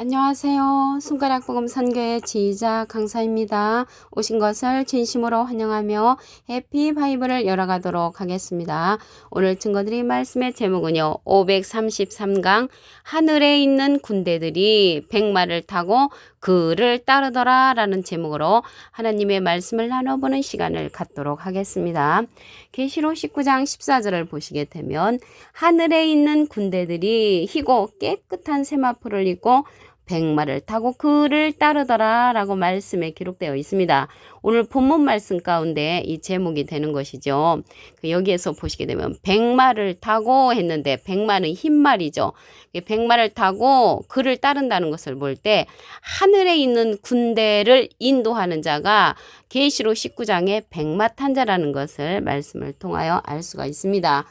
안녕하세요. 손가락복음 선교의 지휘자 강사입니다. 오신 것을 진심으로 환영하며 해피 바이블을 열어가도록 하겠습니다. 오늘 증거드린 말씀의 제목은요. 533강 하늘에 있는 군대들이 백마를 타고 그를 따르더라 라는 제목으로 하나님의 말씀을 나눠보는 시간을 갖도록 하겠습니다. 계시록 19장 14절을 보시게 되면 하늘에 있는 군대들이 희고 깨끗한 세마포를 입고 백마를 타고 그를 따르더라 라고 말씀에 기록되어 있습니다. 오늘 본문 말씀 가운데 이 제목이 되는 것이죠. 여기에서 보시게 되면 백마를 타고 했는데 백마는 흰말이죠. 백마를 타고 그를 따른다는 것을 볼 때 하늘에 있는 군대를 인도하는 자가 계시록 19장의 백마 탄 자라는 것을 말씀을 통하여 알 수가 있습니다.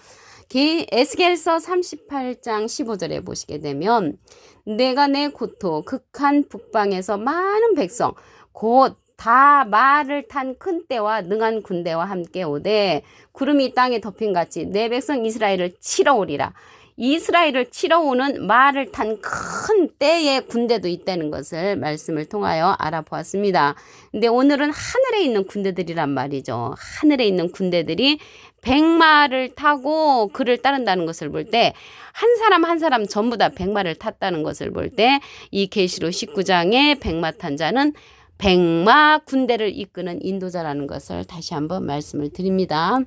에스겔서 38장 15절에 보시게 되면 내가 내 고토 극한 북방에서 많은 백성 곧 다 말을 탄 큰 떼와 능한 군대와 함께 오되 구름이 땅에 덮인같이 내 백성 이스라엘을 치러 오리라. 이스라엘을 치러 오는 말을 탄 큰 떼의 군대도 있다는 것을 말씀을 통하여 알아보았습니다. 근데 오늘은 하늘에 있는 군대들이란 말이죠. 하늘에 있는 군대들이 백마를 타고 그를 따른다는 것을 볼 때 한 사람 한 사람 전부 다 백마를 탔다는 것을 볼 때 이 계시록 19장의 백마 탄 자는 백마 군대를 이끄는 인도자라는 것을 다시 한번 말씀을 드립니다.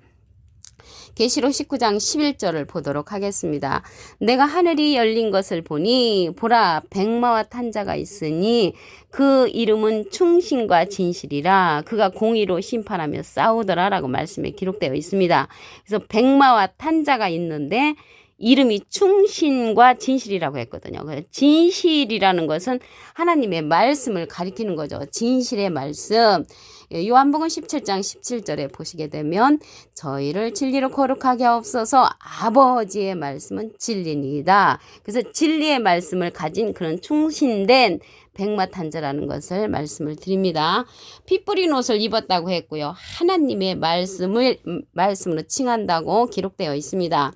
계시록 19장 11절을 보도록 하겠습니다. 내가 하늘이 열린 것을 보니 보라 백마와 탄 자가 있으니 그 이름은 충신과 진실이라 그가 공의로 심판하며 싸우더라 라고 말씀에 기록되어 있습니다. 그래서 백마와 탄 자가 있는데 이름이 충신과 진실이라고 했거든요. 진실이라는 것은 하나님의 말씀을 가리키는 거죠. 진실의 말씀. 요한복음 17장 17절에 보시게 되면 저희를 진리로 거룩하게 하옵소서 아버지의 말씀은 진리니이다. 그래서 진리의 말씀을 가진 그런 충신된 백마 탄 자라는 것을 말씀을 드립니다. 피 뿌린 옷을 입었다고 했고요. 하나님의 말씀으로 칭한다고 기록되어 있습니다.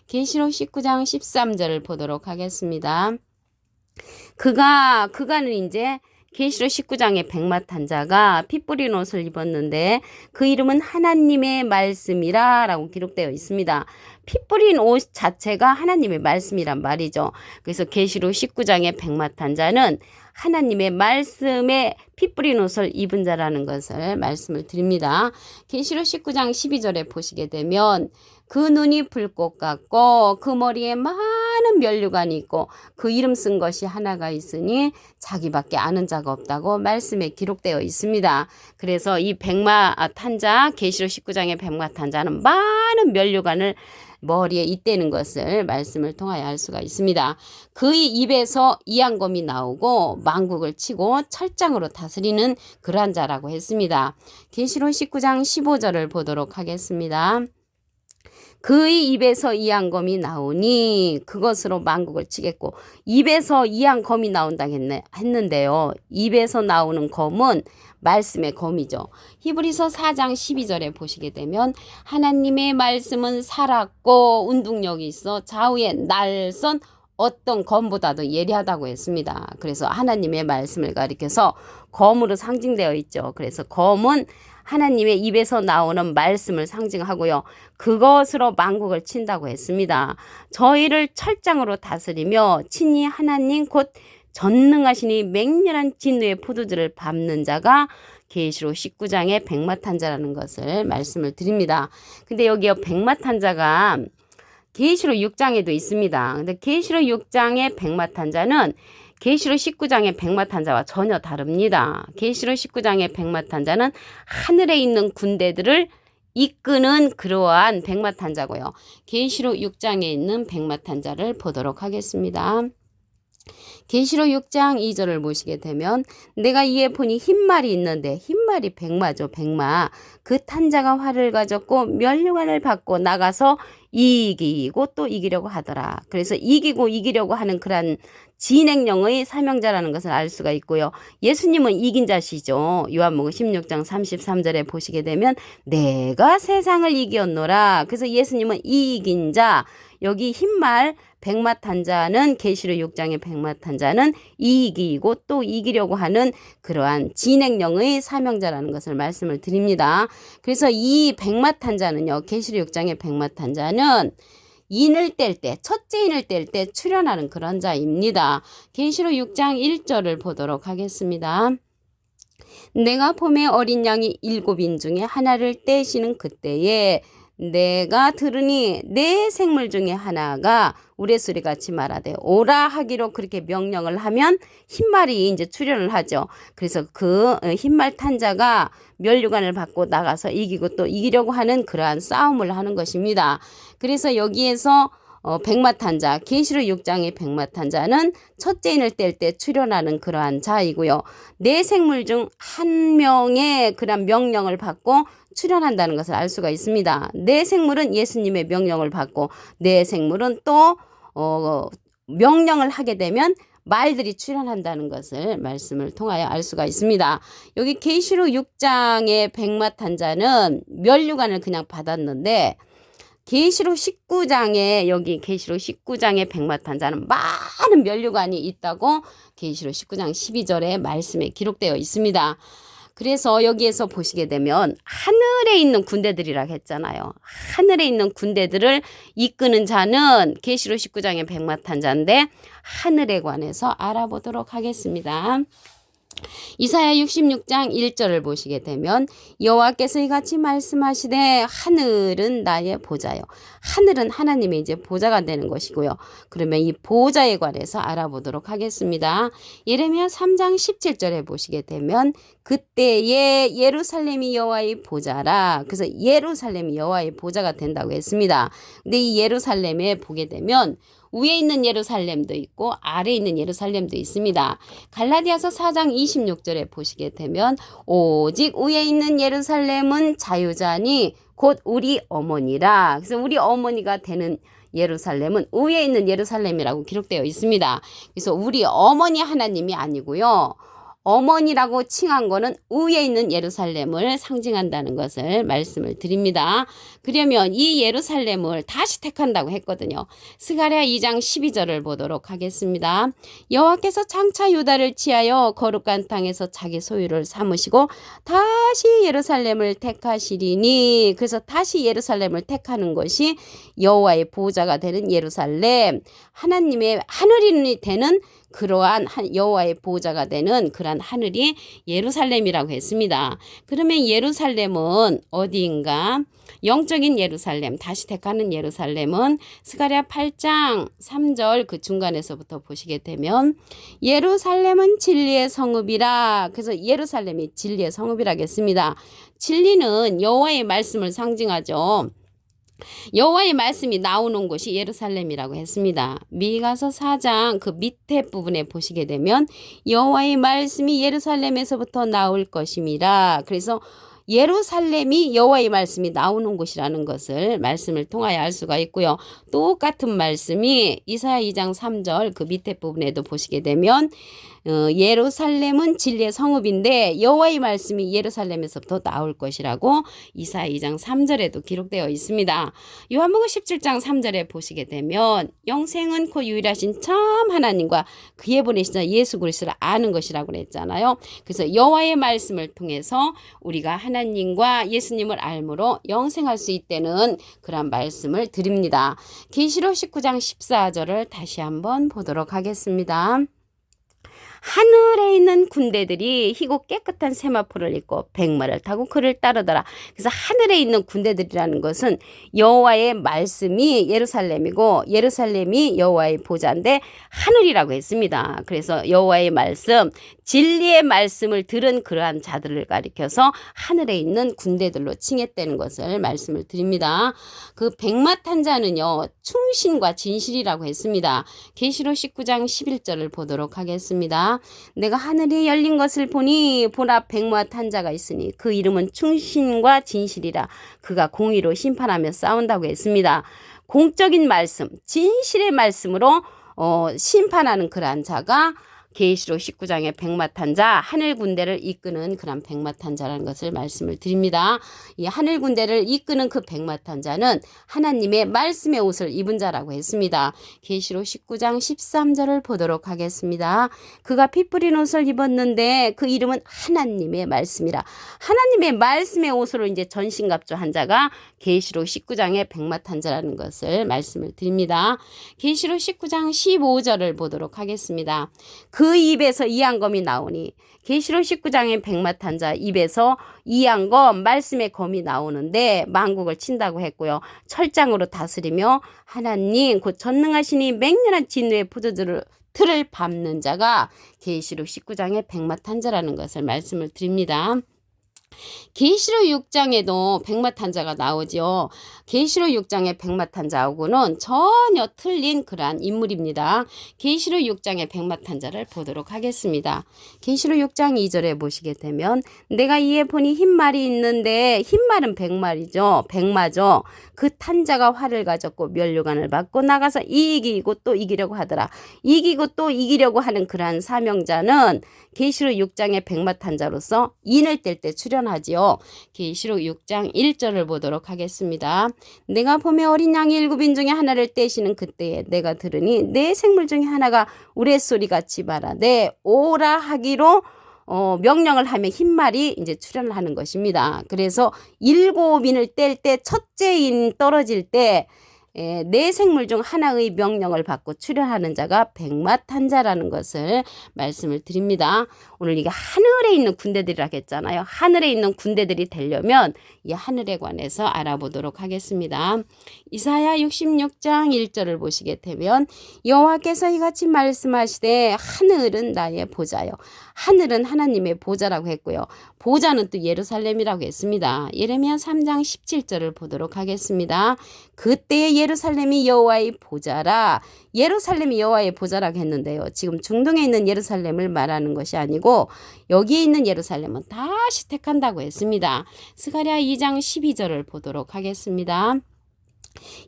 계시록 19장 13절을 보도록 하겠습니다. 그가는 이제 계시록 19장의 백마 탄 자가 피 뿌린 옷을 입었는데 그 이름은 하나님의 말씀이라 라고 기록되어 있습니다. 피 뿌린 옷 자체가 하나님의 말씀이란 말이죠. 그래서 계시록 19장의 백마 탄 자는 하나님의 말씀에 피 뿌린 옷을 입은 자라는 것을 말씀을 드립니다. 계시록 19장 12절에 보시게 되면 그 눈이 불꽃 같고 그 머리에 많은 면류관이 있고 그 이름 쓴 것이 하나가 있으니 자기밖에 아는 자가 없다고 말씀에 기록되어 있습니다. 그래서 이 백마 탄자 계시록 19장의 백마 탄자는 많은 면류관을 머리에 있다는 것을 말씀을 통하여 알 수가 있습니다. 그의 입에서 이양검이 나오고 만국을 치고 철장으로 다스리는 그러한 자라고 했습니다. 계시록 19장 15절을 보도록 하겠습니다. 그의 입에서 이양검이 나오니 그것으로 만국을 치겠고 입에서 이양검이 나온다 했는데요. 입에서 나오는 검은 말씀의 검이죠. 히브리서 4장 12절에 보시게 되면 하나님의 말씀은 살았고 운동력이 있어 좌우에 날선 어떤 검보다도 예리하다고 했습니다. 그래서 하나님의 말씀을 가리켜서 검으로 상징되어 있죠. 그래서 검은 하나님의 입에서 나오는 말씀을 상징하고요. 그것으로 만국을 친다고 했습니다. 저희를 철장으로 다스리며 친히 하나님 곧 전능하시니 맹렬한 진노의 포도주를 밟는 자가 계시록 19장의 백마 탄 자라는 것을 말씀을 드립니다. 근데 여기요 백마 탄 자가 계시록 6장에도 있습니다. 근데 계시록 6장의 백마 탄 자는 계시록 19장의 백마 탄 자와 전혀 다릅니다. 계시록 19장의 백마 탄 자는 하늘에 있는 군대들을 이끄는 그러한 백마 탄 자고요. 계시록 6장에 있는 백마 탄 자를 보도록 하겠습니다. 계시록 6장 2절을 보시게 되면 내가 이에 보니 흰말이 있는데 흰말이 백마죠. 백마. 그 탄자가 활을 가졌고 면류관을 받고 나가서 이기고 또 이기려고 하더라. 그래서 이기고 이기려고 하는 그런 진행령의 사명자라는 것을 알 수가 있고요. 예수님은 이긴 자시죠. 요한복음 16장 33절에 보시게 되면 내가 세상을 이기었노라. 그래서 예수님은 이긴 자, 여기 흰말 백마탄 자는 계시록 6장의 백마탄 자는 이기고 또 이기려고 하는 그러한 진행령의 사명자라는 것을 말씀을 드립니다. 그래서 이 백마탄 자는요. 계시록 6장의 백마탄 자는 인을 뗄 때, 첫째 인을 뗄 때 출현하는 그런 자입니다. 계시록 6장 1절을 보도록 하겠습니다. 내가 봄에 어린 양이 7인 중에 하나를 떼시는 그때에 내가 들으니 내 생물 중에 하나가 우레소리같이 말하되 오라 하기로 그렇게 명령을 하면 흰말이 이제 출현을 하죠. 그래서 그 흰말 탄자가 면류관을 받고 나가서 이기고 또 이기려고 하는 그러한 싸움을 하는 것입니다. 그래서 여기에서 백마탄자, 계시록 6장의 백마탄자는 첫째 인을 뗄 때 출현하는 그러한 자이고요. 네 생물 중 한 명의 그런 명령을 받고 출현한다는 것을 알 수가 있습니다. 네 생물은 예수님의 명령을 받고 네 생물은 또 명령을 하게 되면 말들이 출현한다는 것을 말씀을 통하여 알 수가 있습니다. 여기 계시록 6장의 백마탄자는 면류관을 그냥 받았는데 계시록 19장에 여기 계시록 19장의 백마탄자는 많은 면류관이 있다고 계시록 19장 12절에 말씀에 기록되어 있습니다. 그래서 여기에서 보시게 되면 하늘에 있는 군대들이라고 했잖아요. 하늘에 있는 군대들을 이끄는 자는 계시록 19장의 백마탄자인데 하늘에 관해서 알아보도록 하겠습니다. 이사야 66장 1절을 보시게 되면 여호와께서 이같이 말씀하시되 하늘은 나의 보좌요. 하늘은 하나님의 이제 보좌가 되는 것이고요. 그러면 이 보좌에 관해서 알아보도록 하겠습니다. 예레미야 3장 17절에 보시게 되면 그때에 예루살렘이 여호와의 보좌라. 그래서 예루살렘이 여호와의 보좌가 된다고 했습니다. 근데 이 예루살렘에 보게 되면 위에 있는 예루살렘도 있고 아래에 있는 예루살렘도 있습니다. 갈라디아서 4장 26절에 보시게 되면 오직 위에 있는 예루살렘은 자유자니 곧 우리 어머니라. 그래서 우리 어머니가 되는 예루살렘은 위에 있는 예루살렘이라고 기록되어 있습니다. 그래서 우리 어머니 하나님이 아니고요. 어머니라고 칭한 거는 위에 있는 예루살렘을 상징한다는 것을 말씀을 드립니다. 그러면 이 예루살렘을 다시 택한다고 했거든요. 스가랴 2장 12절을 보도록 하겠습니다. 여호와께서 장차 유다를 취하여 거룩한 땅에서 자기 소유를 삼으시고 다시 예루살렘을 택하시리니. 그래서 다시 예루살렘을 택하는 것이 여호와의 보좌가 되는 예루살렘, 하나님의 하늘이 되는 그러한 여호와의 보좌가 되는 그러한 하늘이 예루살렘이라고 했습니다. 그러면 예루살렘은 어디인가? 영적인 예루살렘, 다시 택하는 예루살렘은 스가랴 8장 3절 그 중간에서부터 보시게 되면 예루살렘은 진리의 성읍이라. 그래서 예루살렘이 진리의 성읍이라고 했습니다. 진리는 여호와의 말씀을 상징하죠. 여호와의 말씀이 나오는 곳이 예루살렘이라고 했습니다. 미가서 4장 그 밑에 부분에 보시게 되면 여호와의 말씀이 예루살렘에서부터 나올 것임이라. 그래서 예루살렘이 여호와의 말씀이 나오는 곳이라는 것을 말씀을 통하여 알 수가 있고요. 똑같은 말씀이 이사야 2장 3절 그 밑에 부분에도 보시게 되면 예루살렘은 진리의 성읍인데 여호와의 말씀이 예루살렘에서부터 나올 것이라고 이사야 2장 3절에도 기록되어 있습니다. 요한복음 17장 3절에 보시게 되면 영생은 곧 유일하신 참 하나님과 그의 보내신 예수 그리스도를 아는 것이라고 그랬잖아요. 그래서 여호와의 말씀을 통해서 우리가 하나님과 예수님을 알므로 영생할 수 있다는 그런 말씀을 드립니다. 계시록 19장 14절을 다시 한번 보도록 하겠습니다. 하늘에 있는 군대들이 희고 깨끗한 세마포를 입고 백마를 타고 그를 따르더라. 그래서 하늘에 있는 군대들이라는 것은 여호와의 말씀이 예루살렘이고 예루살렘이 여호와의 보좌인데 하늘이라고 했습니다. 그래서 여호와의 말씀, 진리의 말씀을 들은 그러한 자들을 가리켜서 하늘에 있는 군대들로 칭했다는 것을 말씀을 드립니다. 그 백마탄 자는요, 충신과 진실이라고 했습니다. 계시록 19장 11절을 보도록 하겠습니다. 내가 하늘이 열린 것을 보니 보라 백마탄 자가 있으니 그 이름은 충신과 진실이라. 그가 공의로 심판하며 싸운다고 했습니다. 공적인 말씀, 진실의 말씀으로 심판하는 그러한 자가 계시록 19장의 백마탄 자, 하늘 군대를 이끄는 그런 백마탄 자라는 것을 말씀을 드립니다. 이 하늘 군대를 이끄는 그 백마탄 자는 하나님의 말씀의 옷을 입은 자라고 했습니다. 계시록 19장 13절을 보도록 하겠습니다. 그가 피 뿌린 옷을 입었는데 그 이름은 하나님의 말씀이라. 하나님의 말씀의 옷으로 이제 전신갑주한 자가 계시록 19장의 백마탄 자라는 것을 말씀을 드립니다. 계시록 19장 15절을 보도록 하겠습니다. 그 입에서 이양검이 나오니 계시록 19장의 백마탄 자 입에서 이양검 말씀의 검이 나오는데 만국을 친다고 했고요. 철장으로 다스리며 하나님 곧 전능하시니 맹렬한 진노의 포도주를 틀을 밟는 자가 계시록 19장의 백마탄 자라는 것을 말씀을 드립니다. 계시록 6장에도 백마탄자가 나오죠. 계시록 6장의 백마탄자하고는 전혀 틀린 그러한 인물입니다. 계시록 6장의 백마탄자를 보도록 하겠습니다. 계시록 6장 2절에 보시게 되면 내가 이에 보니 흰말이 있는데 흰말은 백말이죠. 백마죠. 그 탄자가 활을 가졌고 면류관을 받고 나가서 이기고 또 이기려고 하더라. 이기고 또 이기려고 하는 그러한 사명자는 계시록 6장의 백마탄자로서 인을 뗄 때 출현하지요. 계시록 6장 1절을 보도록 하겠습니다. 내가 보며 어린 양이 7인 중에 하나를 떼시는 그때에 내가 들으니 내 생물 중에 하나가 우레소리같이 말하되 오라 하기로 명령을 하며 흰말이 이제 출현을 하는 것입니다. 그래서 7인을 뗄 때 첫째 인 떨어질 때 내 생물 중 하나의 명령을 받고 출현하는 자가 백마탄자라는 것을 말씀을 드립니다. 오늘 이게 하늘에 있는 군대들이라고 했잖아요. 하늘에 있는 군대들이 되려면 이 하늘에 관해서 알아보도록 하겠습니다. 이사야 66장 1절을 보시게 되면 여호와께서 이같이 말씀하시되 하늘은 나의 보좌요. 하늘은 하나님의 보좌라고 했고요. 보좌는 또 예루살렘이라고 했습니다. 예레미야 3장 17절을 보도록 하겠습니다. 그때의 예루살렘이 여호와의 보좌라. 예루살렘이 여호와의 보좌라고 했는데요. 지금 중동에 있는 예루살렘을 말하는 것이 아니고 여기에 있는 예루살렘은 다시 택한다고 했습니다. 스가랴 2장 12절을 보도록 하겠습니다.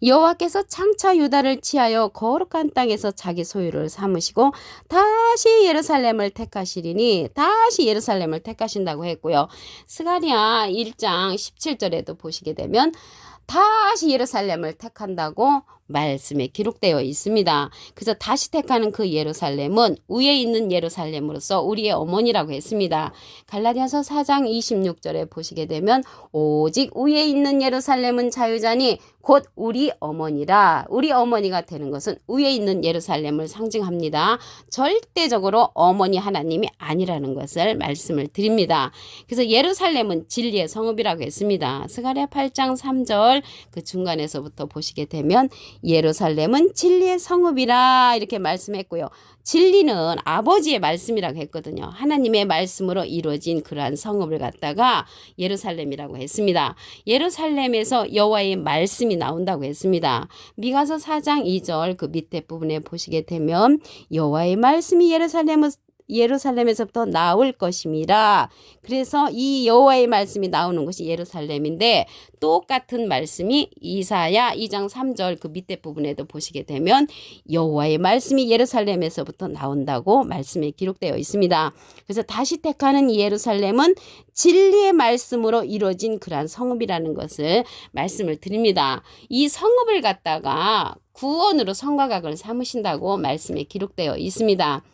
여호와께서 장차 유다를 취하여 거룩한 땅에서 자기 소유를 삼으시고 다시 예루살렘을 택하시리니 다시 예루살렘을 택하신다고 했고요. 스가랴 1장 17절에도 보시게 되면 다시 예루살렘을 택한다고 말씀에 기록되어 있습니다. 그래서 다시 택하는 그 예루살렘은 위에 있는 예루살렘으로서 우리의 어머니라고 했습니다. 갈라디아서 4장 26절에 보시게 되면 오직 위에 있는 예루살렘은 자유자니 곧 우리 어머니라. 우리 어머니가 되는 것은 위에 있는 예루살렘을 상징합니다. 절대적으로 어머니 하나님이 아니라는 것을 말씀을 드립니다. 그래서 예루살렘은 진리의 성읍이라고 했습니다. 스가랴 8장 3절 그 중간에서부터 보시게 되면 예루살렘은 진리의 성읍이라 이렇게 말씀했고요. 진리는 아버지의 말씀이라고 했거든요. 하나님의 말씀으로 이루어진 그러한 성읍을 갖다가 예루살렘이라고 했습니다. 예루살렘에서 여호와의 말씀이 나온다고 했습니다. 미가서 4장 2절 그 밑에 부분에 보시게 되면 여호와의 말씀이 예루살렘에서부터 나올 것임이라. 그래서 이 여호와의 말씀이 나오는 것이 예루살렘인데 똑같은 말씀이 이사야 2장 3절 그 밑에 부분에도 보시게 되면 여호와의 말씀이 예루살렘에서부터 나온다고 말씀에 기록되어 있습니다. 그래서 다시 택하는 이 예루살렘은 진리의 말씀으로 이루어진 그러한 성읍이라는 것을 말씀을 드립니다. 이 성읍을 갖다가 구원으로 성곽악을 삼으신다고 말씀에 기록되어 있습니다.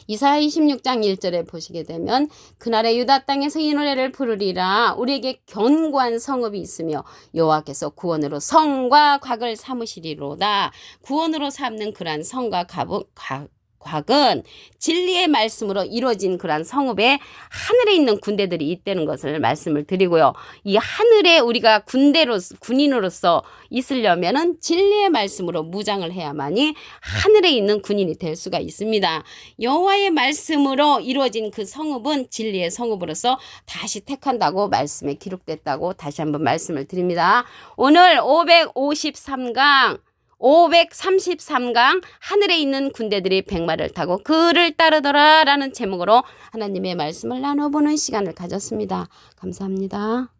이사야 26장 1절에 보시게 되면 그날의 유다 땅에서 이 노래를 부르리라. 우리에게 견고한 성읍이 있으며 여호와께서 구원으로 성과 곽을 삼으시리로다. 구원으로 삼는 그러한 성과 곽은 진리의 말씀으로 이루어진 그러한 성읍에 하늘에 있는 군대들이 있다는 것을 말씀을 드리고요. 이 하늘에 우리가 군인으로서 있으려면은 진리의 말씀으로 무장을 해야만이 하늘에 있는 군인이 될 수가 있습니다. 여호와의 말씀으로 이루어진 그 성읍은 진리의 성읍으로서 다시 택한다고 말씀에 기록됐다고 다시 한번 말씀을 드립니다. 오늘 533강 하늘에 있는 군대들이 백마를 타고 그를 따르더라 라는 제목으로 하나님의 말씀을 나눠보는 시간을 가졌습니다. 감사합니다.